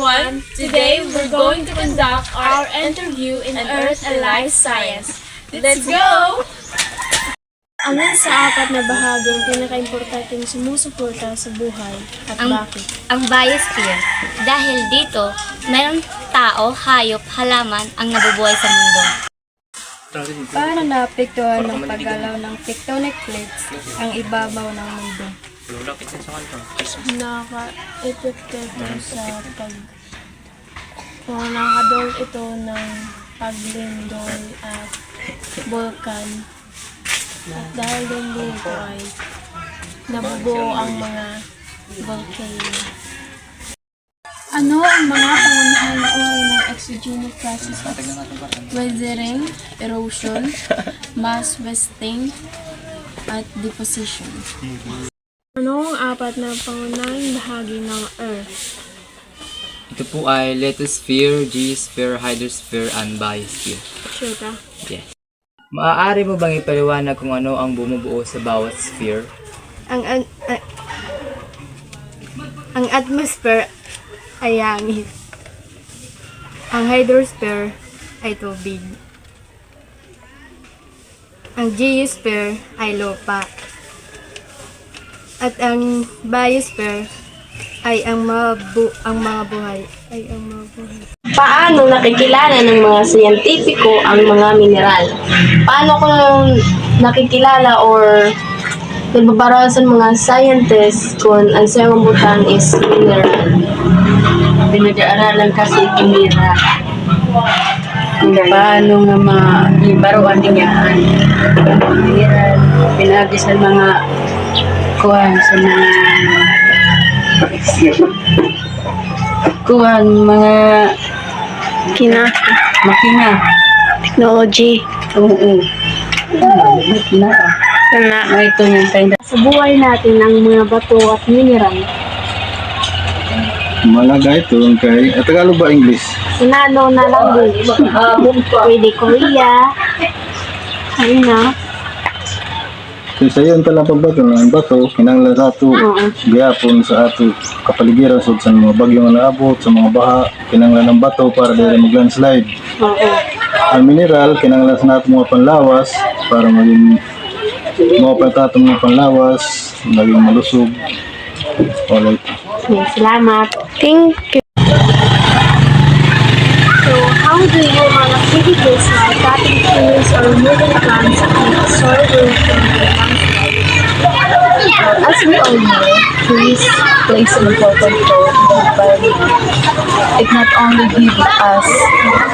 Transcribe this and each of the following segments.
everyone! Today we're going to conduct our interview in Earth and Life Science. Let's go! Ano sa apat na bahaging pinaka-importanteng sumusuporta sa buhay at bakit? Ang biosphere. Dahil dito, mayroong tao, hayop, halaman ang nabubuhay sa mundo. Paano naapektuhan ng paggalaw ng tectonic plates ang ibabaw ng mundo? Nakaka-epekto ito sa nakakadol ito ng paglindol at vulkan. At dahil din dito ay nabubuo ang mga volcano. Ano ang mga pangunahing uri ng exogenic processes? Weathering, erosion, mass wasting, at deposition. Ano ang apat na pangunahing bahagi ng Earth? Ito po ay lithosphere, geosphere, hydrosphere, and biosphere. Sure ka? Yes. Maaari mo bang ipaliwanag kung ano ang bumubuo sa bawat sphere? Ang atmosphere ay hangin. Ang hydrosphere ay tubig. Ang geosphere ay lupa. At ang biosphere ay ang mga buhay. Paano nakikilala ng mga siyentipiko ang mga mineral? Paano ko nakikilala or nagbabarasan mga scientists kung ang sangabutan is mineral? Pinag-aaralan kasi itong mineral. Kung paano nga maibaruan niya ang mineral. Pinagi sa mga kuhan sa mga makina. Technology. Oo. Makina. Ito yung kind of. Sa buhay natin ang mga bato at mineral. Malaga ito ang kay Tagalog ba English? Sinano na language. Pwede Korea. China. Kung sa iyon pala pagbato ng bato, kinanglan sa ato, gayapon sa ato kapaligiran sa mga bagyong naabot, sa mga baha, kinanglan ng bato para dili mag-landslide. Ang mineral, kinanglan sa nato mga panlawas para maging mga pagtatong mga panlawas, maging malusog. Alright. Salamat. Thank you. So, how do human activities like cutting trees or moving plants affect soil erosion and landslides? As we all know, trees plays an important role in the environment. It not only gives us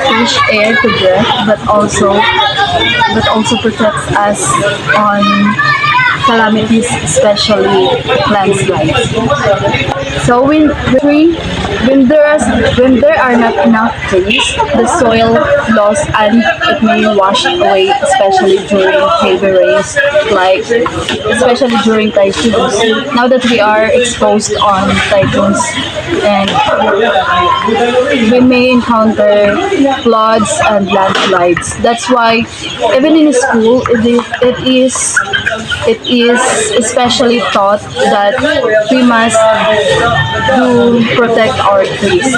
fresh air to breathe, but also protects us on calamities, especially landslides. So when there are not enough trees, the soil loss and it may wash away, especially during heavy rains, like especially during typhoons. Now that we are exposed on typhoons, and we may encounter floods and landslides. That's why even in school, it is especially taught that we must protect our trees.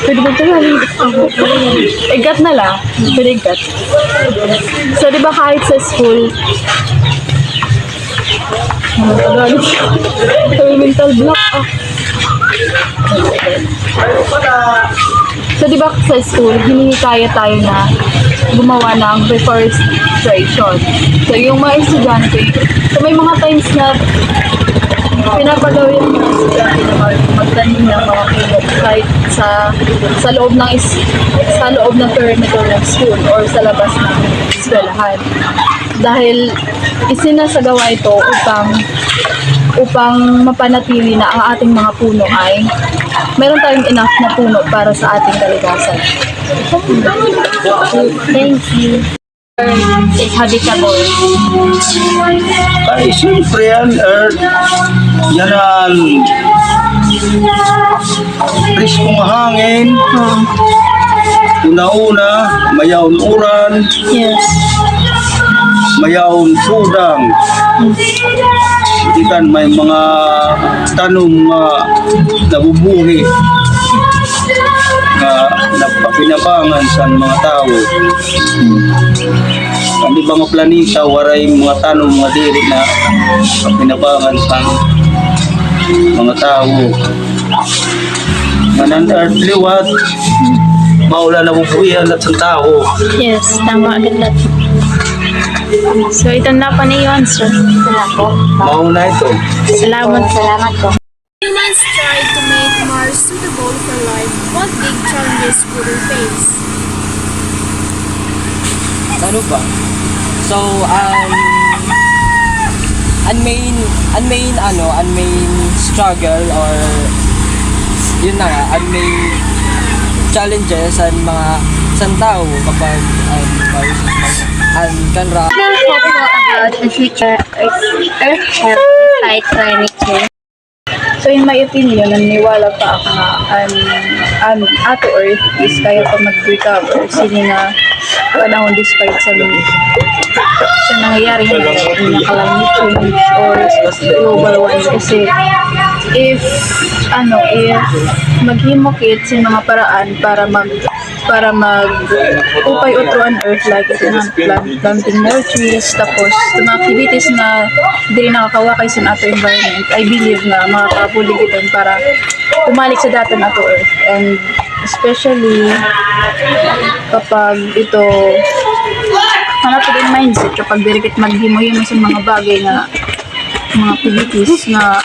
Pwede ba ito? Igat na lang. Pwede igat. So, di ba kahit sa school, mental block. So, di ba sa school, hinikaya tayo na gumawa ng reforestation. So, yung mga estudyante, so may mga times na pinapagawin ng mga estudyante na magtanim ng mga puno kahit sa loob ng perimeter ng school or sa labas ng eskwelahan. Dahil isinasagawa ito upang mapanatili na ang ating mga puno ay meron tayong enough na puno para sa ating kalikasan. Thank you. It's habitable. Ay, siyempre yan, Earth. Yan ang friskong hangin. Una-una, mayawon uran. Yes. Mayawon sudang. ikan may mga tanong nabubuhi na napapinabangan sa mga tao. Ang ibang mga planeta waray mga tanong mga diri na napapinabangan sa mga tao. Manan liwat maula na bubuhian at sa tao. Yes, tama agad lahat. So, ito na pa na yung answer. Mauna ito. Salamat. Salamat po. Humans try to make Mars suitable for life. What big challenges will we face? Ano ba? So, main struggle or yun na nga, main challenges ang mga isang tao kapag kanra Hope po about the future Earth health despite climate change. So in my opinion, naniniwala pa ako na ang Ato Earth is kaya pa mag-recover sino na panahon despite sa nangyayari na climate change or global warming. Kasi if maghimokit sa mga paraan para upay utuan earth like ito na planting more trees, tapos sa mga activities na hindi nakakawakay sa ato environment, I believe na makakabulig ito para umalik sa dati na ato earth. And especially kapag ito hanap din mindset kapag dirikit maghimo-himo sa mga bagay na mga activities na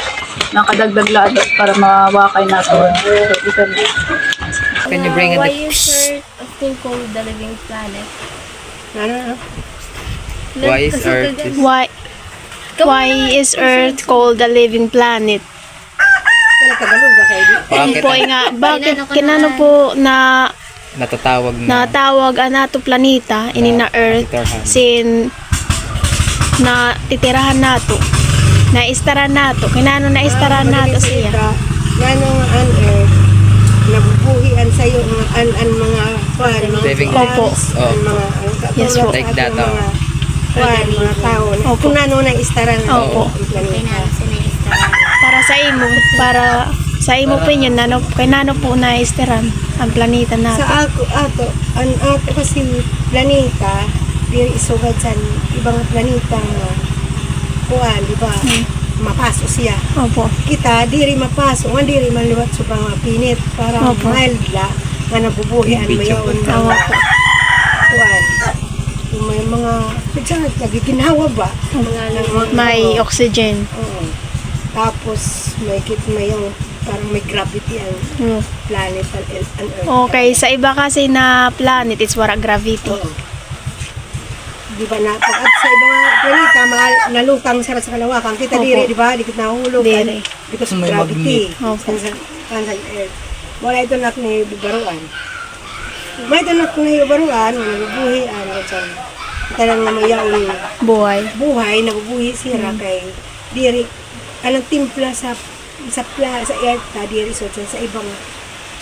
nakadagdag lahat para mawakay nato. So, ito na. Can you bring in Why the... is Earth often called the living planet? Why is Earth is... Why is Earth called a living planet? Bakit Po nga, bakit kinano po na natawag ang nato planeta ini na Earth sin na titirahan nato na istaran nato kinano na istaran nato siya Nanong an Earth, nabubuhian sa iyo ang mga kwan, mga Living plants, oh. Yes po. Like that, oh. mga tao. Kung nano na istaran Opo. ang planeta. para sa imo opinion nano kinano po na istaran ang planeta nato. Sa ang ato kasi planeta, diri isugad sa ibang planeta nga kuan, di ba? Mapaso siya. Opo. Kita diri mapaso, nga diri maliwat sa mga pinit para Opo. mild la nga nabubuhian mayon. Opo. Kuan. May mga lagi ginhawa ba? May oxygen. Oo. Tapos may yung parang may gravity ang Hmm. planet ang Earth. Okay, sa iba kasi na planet it's wala gravity. Di ba na pag at sa ibang planeta nalutang sa kalawakan kita Opo. diri di ba dikit nahulog Diri. because of May gravity Opo. sa Earth. Wala ito nak ni baruan. May ito nak ni baruan nabubuhian sa tanang nga mayaon Buhay. nabubuhi siya kay diri anong timpla sa Earth ta diri so sa ibang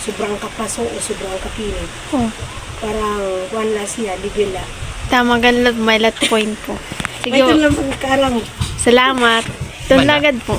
sobrang kapaso o sobrang kapilit. Oh. Parang kuan la siya dibila. Tama ganun may lat point po. Sige. May ito lang pagkarang Salamat. Ito Wala. lagad po.